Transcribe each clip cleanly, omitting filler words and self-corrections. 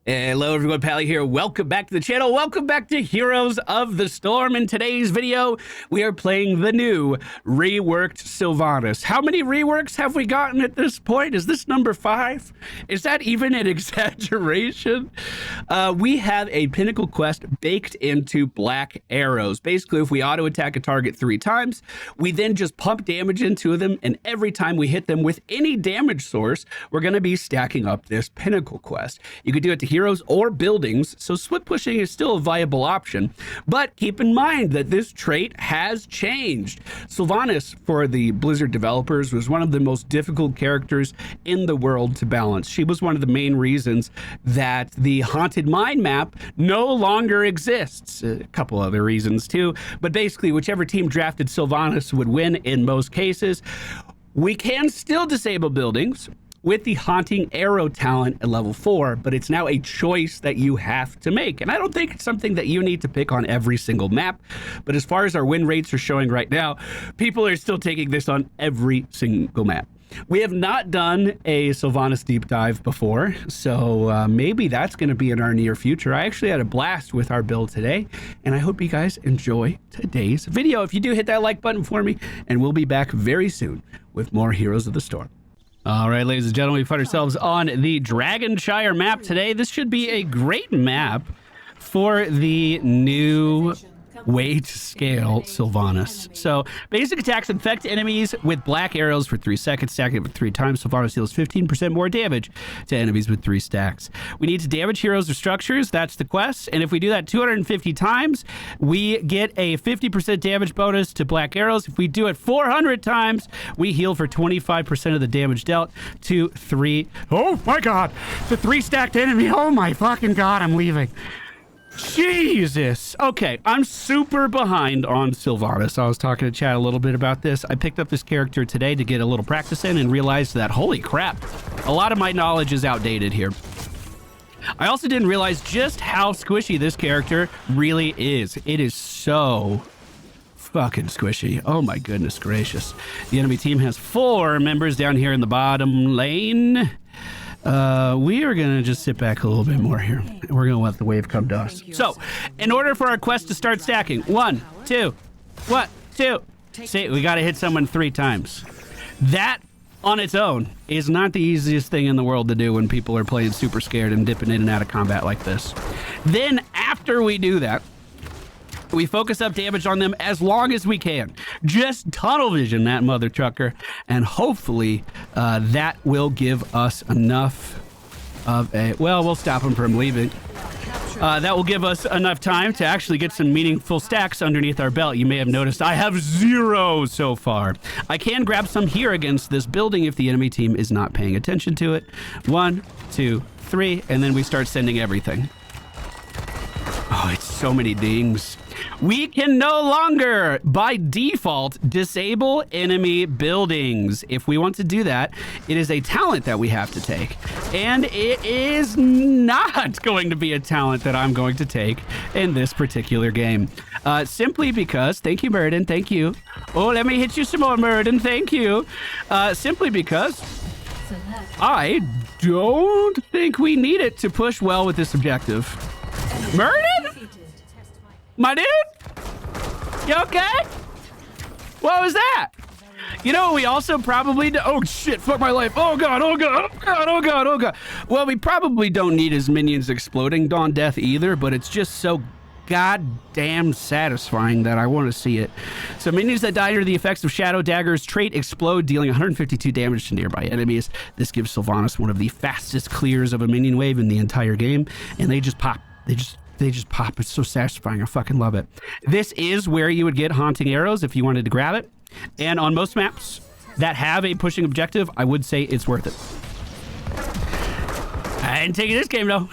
Hello everyone, Pally here. Welcome back to the channel. Welcome back to Heroes of the Storm. In today's video, we are playing the new reworked Sylvanas. How many reworks have we gotten at this point? Is this number 5? Is that even an exaggeration? We have a pinnacle quest baked into black arrows. Basically, if we auto attack a target 3 times, we then just pump damage into them, and every time we hit them with any damage source, we're going to be stacking up this pinnacle quest. You could do it to heroes or buildings, so split pushing is still a viable option, but keep in mind that this trait has changed. Sylvanas, for the Blizzard developers, was one of the most difficult characters in the world to balance. She was one of the main reasons that the Haunted Mine map no longer exists. A couple other reasons too, but basically whichever team drafted Sylvanas would win in most cases. We can still disable buildings with the Haunting Arrow talent at level 4, but it's now a choice that you have to make. And I don't think it's something that you need to pick on every single map, but as far as our win rates are showing right now, people are still taking this on every single map. We have not done a Sylvanas deep dive before, so maybe that's going to be in our near future. I actually had a blast with our build today, and I hope you guys enjoy today's video. If you do, hit that like button for me, and we'll be back very soon with more Heroes of the Storm. All right, ladies and gentlemen, we find ourselves on the Shire map today. This should be a great map for the new way to scale Sylvanas. So basic attacks infect enemies with black arrows for 3 seconds, stacking it with 3 times. Sylvanas deals 15% more damage to enemies with 3 stacks. We need to damage heroes or structures. That's the quest. And if we do that 250 times, we get a 50% damage bonus to black arrows. If we do it 400 times, we heal for 25% of the damage dealt to 3. Oh my God, the 3 stacked enemy. Oh my fucking God, I'm leaving. Jesus. Okay, I'm super behind on Sylvanas. I was talking to Chad a little bit about this. I picked up this character today to get a little practice in and realized that, holy crap, a lot of my knowledge is outdated here. I also didn't realize just how squishy this character really is. It is so fucking squishy. Oh my goodness gracious. The enemy team has 4 members down here in the bottom lane. We are gonna just sit back a little bit more here. We're gonna let the wave come to us. So, in order for our quest to start stacking, 1, 2, 1, 2. See, we gotta hit someone 3 times. That on its own is not the easiest thing in the world to do when people are playing super scared and dipping in and out of combat like this. Then, after we do that, we focus up damage on them as long as we can. Just tunnel vision that mother trucker, and hopefully that will give us enough of a... Well, we'll stop him from leaving. That will give us enough time to actually get some meaningful stacks underneath our belt. You may have noticed I have 0 so far. I can grab some here against this building if the enemy team is not paying attention to it. 1, 2, 3, and then we start sending everything. Oh, it's so many dings. We can no longer, by default, disable enemy buildings. If we want to do that, it is a talent that we have to take. And it is not going to be a talent that I'm going to take in this particular game. Simply because, thank you, Murden, thank you. Oh, let me hit you some more, Murden, thank you. Simply because I don't think we need it to push well with this objective. Murden? My dude? You okay? What was that? You know, we also probably... Oh, shit, fuck my life. Oh, God, oh, God, oh, God, oh, God, oh, God. Well, we probably don't need his minions exploding Dawn Death either, but it's just so goddamn satisfying that I want to see it. So minions that die under the effects of Shadow Dagger's trait explode, dealing 152 damage to nearby enemies. This gives Sylvanas one of the fastest clears of a minion wave in the entire game, and they just pop. They just pop. It's so satisfying. I fucking love it. This is where you would get Haunting Arrows if you wanted to grab it. And on most maps that have a pushing objective, I would say it's worth it. I didn't take it this game, though.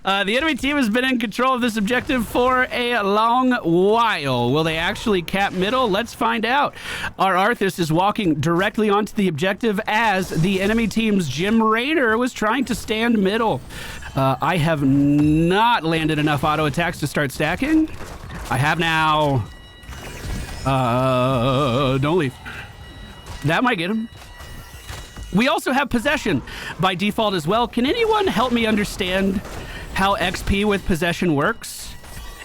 The enemy team has been in control of this objective for a long while. Will they actually cap middle? Let's find out. Our Arthas is walking directly onto the objective as the enemy team's Jim Raider was trying to stand middle. I have not landed enough auto attacks to start stacking. I have now. Don't leave. That might get him. We also have possession by default as well. Can anyone help me understand how XP with possession works?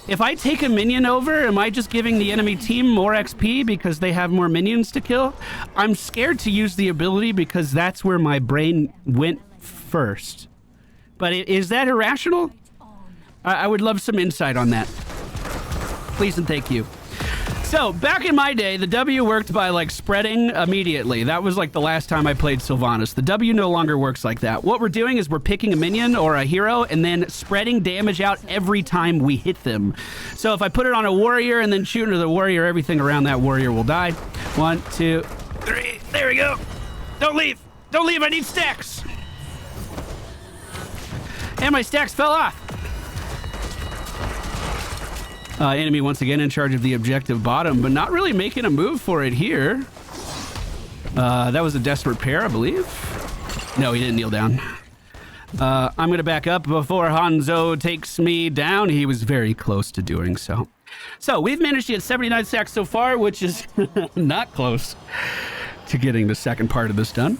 If I take a minion over, am I just giving the enemy team more XP because they have more minions to kill? I'm scared to use the ability because that's where my brain went first. But is that irrational? I would love some insight on that. Please and thank you. So, back in my day, the W worked by, like, spreading immediately. That was, like, the last time I played Sylvanas. The W no longer works like that. What we're doing is we're picking a minion or a hero and then spreading damage out every time we hit them. So, if I put it on a warrior and then shoot into the warrior, everything around that warrior will die. 1, 2, 3. There we go. Don't leave. Don't leave. I need stacks. And my stacks fell off. Enemy once again in charge of the objective bottom, but not really making a move for it here. That was a desperate pair, I believe. No, he didn't kneel down. I'm going to back up before Hanzo takes me down. He was very close to doing so. So we've managed to get 79 stacks so far, which is not close to getting the second part of this done.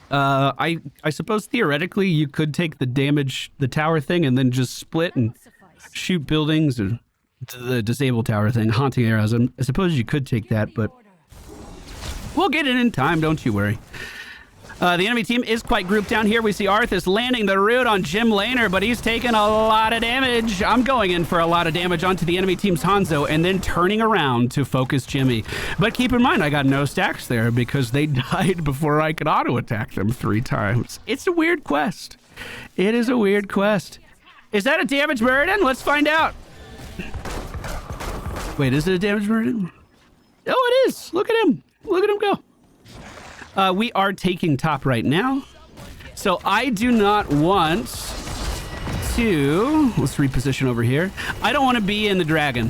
I suppose theoretically you could take the damage, the tower thing, and then just split and shoot buildings or the disabled tower thing, haunting arrows. I suppose you could take that, but we'll get it in time, don't you worry. The enemy team is quite grouped down here. We see Arthas landing the root on Jim Laner, but he's taking a lot of damage. I'm going in for a lot of damage onto the enemy team's Hanzo and then turning around to focus Jimmy. But keep in mind, I got no stacks there because they died before I could auto-attack them 3 times. It's a weird quest. It is a weird quest. Is that a damage Muradin? Let's find out. Wait, is it a damage Muradin? Oh, it is. Look at him. Look at him go. We are taking top right now. So I do not want to... Let's reposition over here. I don't want to be in the dragon.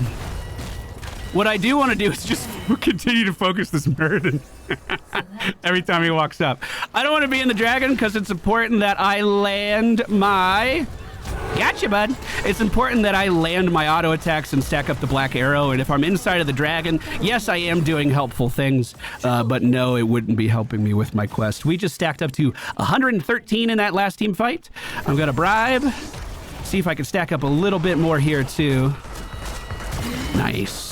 What I do want to do is just continue to focus this Muradin every time he walks up. I don't want to be in the dragon because it's important that I land my... Gotcha, bud. It's important that I land my auto attacks and stack up the black arrow. And if I'm inside of the dragon, yes, I am doing helpful things. But no, it wouldn't be helping me with my quest. We just stacked up to 113 in that last team fight. I'm going to bribe. See if I can stack up a little bit more here, too. Nice.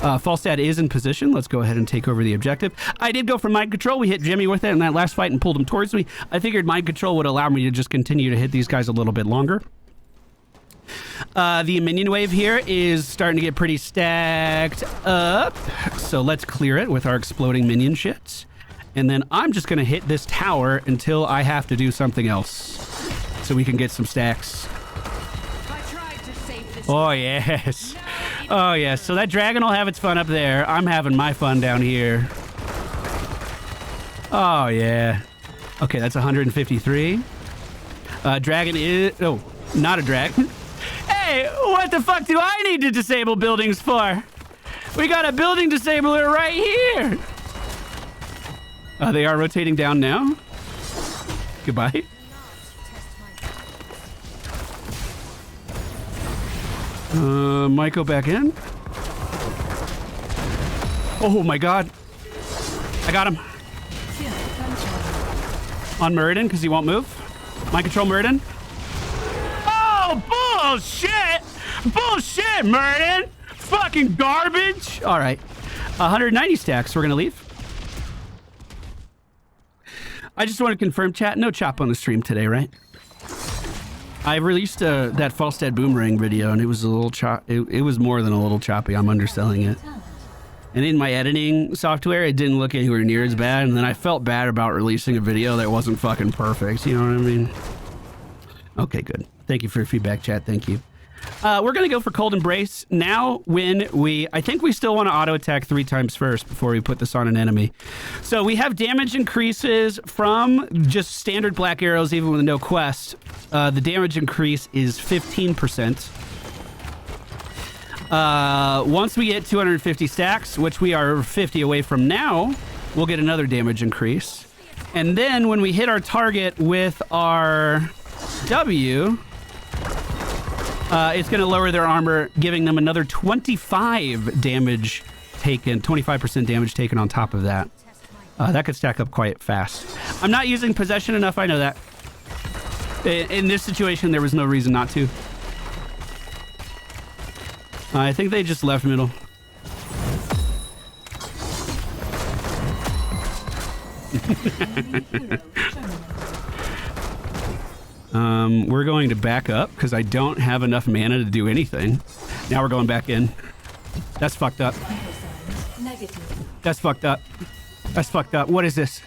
Falstad is in position. Let's go ahead and take over the objective. I did go for mind control. We hit Jimmy with it in that last fight and pulled him towards me. I figured mind control would allow me to just continue to hit these guys a little bit longer. The minion wave here is starting to get pretty stacked up. So let's clear it with our exploding minion shits. And then I'm just going to hit this tower until I have to do something else. So we can get some stacks. Oh, yes. Oh, yes. So that dragon will have its fun up there. I'm having my fun down here. Oh, yeah. Okay, that's 153. Dragon is... Oh, not a dragon. Hey, what the fuck do I need to disable buildings for? We got a building disabler right here. They are rotating down now. Goodbye. Might go back in. Oh my god. I got him. On Muradin, because he won't move. Mind control Muradin. Oh, bullshit! Bullshit, Muradin! Fucking garbage! Alright. 190 stacks. We're gonna leave. I just want to confirm, chat, no chop on the stream today, right? I released that Falstad Boomerang video, and it was a little it was more than a little choppy. I'm underselling it. And in my editing software, it didn't look anywhere near as bad, and then I felt bad about releasing a video that wasn't fucking perfect. You know what I mean? Okay, good. Thank you for your feedback, chat. Thank you. We're going to go for Cold Embrace. Now, I think we still want to auto-attack 3 times first before we put this on an enemy. So we have damage increases from just standard black arrows, even with no quest. The damage increase is 15%. Once we get 250 stacks, which we are 50 away from now, we'll get another damage increase. And then when we hit our target with our W... it's going to lower their armor, giving them another 25% damage taken on top of that. That could stack up quite fast. I'm not using possession enough, I know that. In this situation, there was no reason not to. I think they just left middle. We're going to back up because I don't have enough mana to do anything. Now we're going back in. That's fucked up. That's fucked up. That's fucked up. What is this?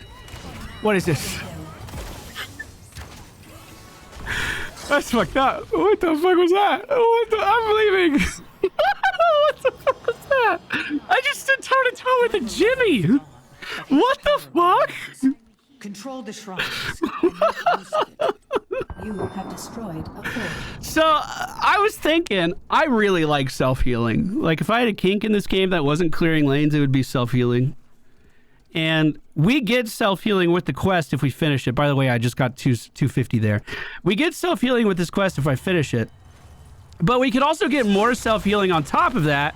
What is this? That's fucked up. What the fuck was that? I'm leaving. What the fuck was that? I just stood toe to toe with a Jimmy. What the fuck? Control the shrine. You have destroyed a fort. So I was thinking, I really like self-healing. Like if I had a kink in this game that wasn't clearing lanes, it would be self-healing. And we get self-healing with the quest if we finish it. By the way, I just got 250 there. We get self-healing with this quest if I finish it. But we could also get more self-healing on top of that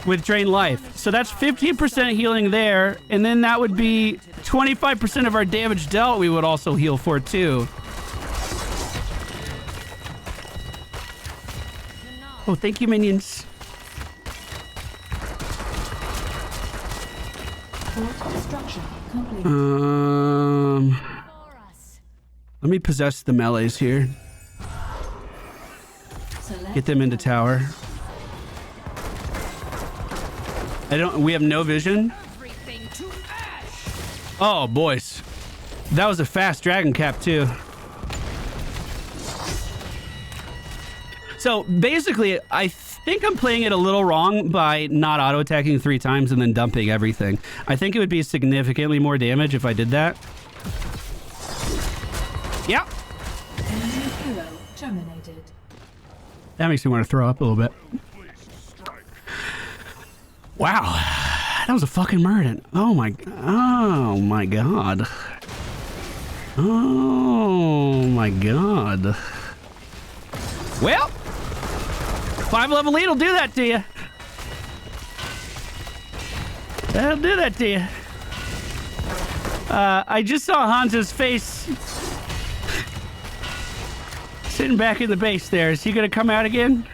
with Drain Life. So that's 15% healing there. And then that would be 25% of our damage dealt we would also heal for too. Oh, thank you, minions. Let me possess the melees here. Get them into tower. We have no vision. Oh, boys. That was a fast dragon cap too. So basically, I think I'm playing it a little wrong by not auto-attacking 3 times and then dumping everything. I think it would be significantly more damage if I did that. Yep. Hero terminated. That makes me want to throw up a little bit. Wow. That was a fucking murder. Oh my god. Oh my god. Oh my god. Well, 5-level lead will do that to you. That'll do that to you. I just saw Hanzo's face sitting back in the base there. Is he gonna come out again?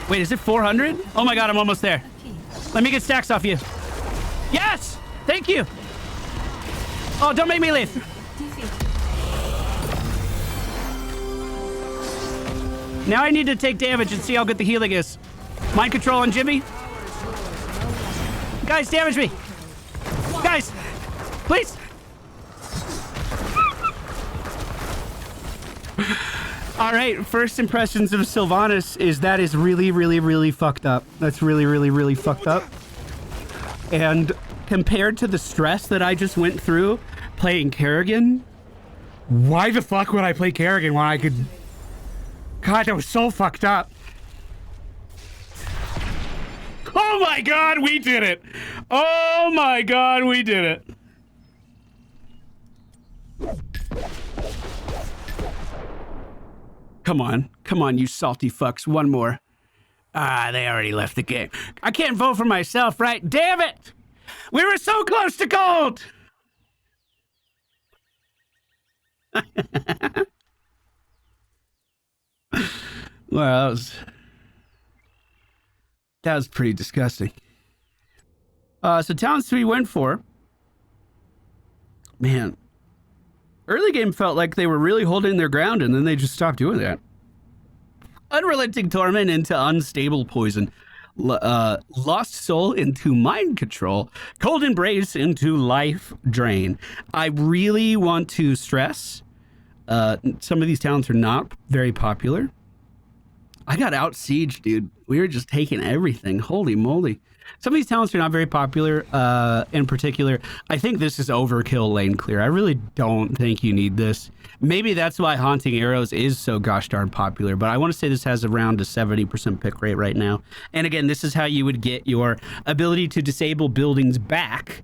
Wait, is it 400? Oh my god, I'm almost there. Let me get stacks off you. Yes! Thank you! Oh, don't make me leave. Now I need to take damage and see how good the healing is. Mind control on Jimmy. Guys, damage me. Guys, please. All right, first impressions of Sylvanas is that is really, really, really fucked up. That's really, really, really fucked up. And compared to the stress that I just went through playing Kerrigan, why the fuck would I play Kerrigan when I could... God, that was so fucked up. Oh my god, we did it! Oh my god, we did it! Come on, you salty fucks. One more. Ah, they already left the game. I can't vote for myself, right? Damn it! We were so close to gold! Well, that was pretty disgusting. So talents 3 went for. Man. Early game felt like they were really holding their ground, and then they just stopped doing that. Unrelenting Torment into Unstable Poison. Lost Soul into Mind Control. Cold Embrace into Life Drain. I really want to stress, some of these talents are not very popular. I got out siege, dude. We were just taking everything. Holy moly. Some of these talents are not very popular. In particular, I think this is overkill lane clear. I really don't think you need this. Maybe that's why Haunting Arrows is so gosh darn popular, but I want to say this has around a 70% pick rate right now. And again, this is how you would get your ability to disable buildings back.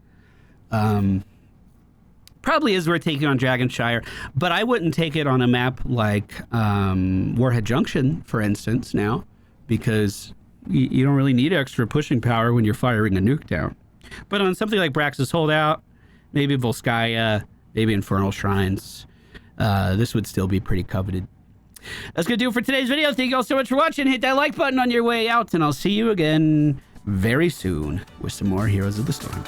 Probably is worth taking on Shire, but I wouldn't take it on a map like Warhead Junction, for instance, now, because you don't really need extra pushing power when you're firing a nuke down. But on something like Brax's Holdout, maybe Volskaya, maybe Infernal Shrines, this would still be pretty coveted. That's going to do it for today's video. Thank you all so much for watching. Hit that like button on your way out, and I'll see you again very soon with some more Heroes of the Storm.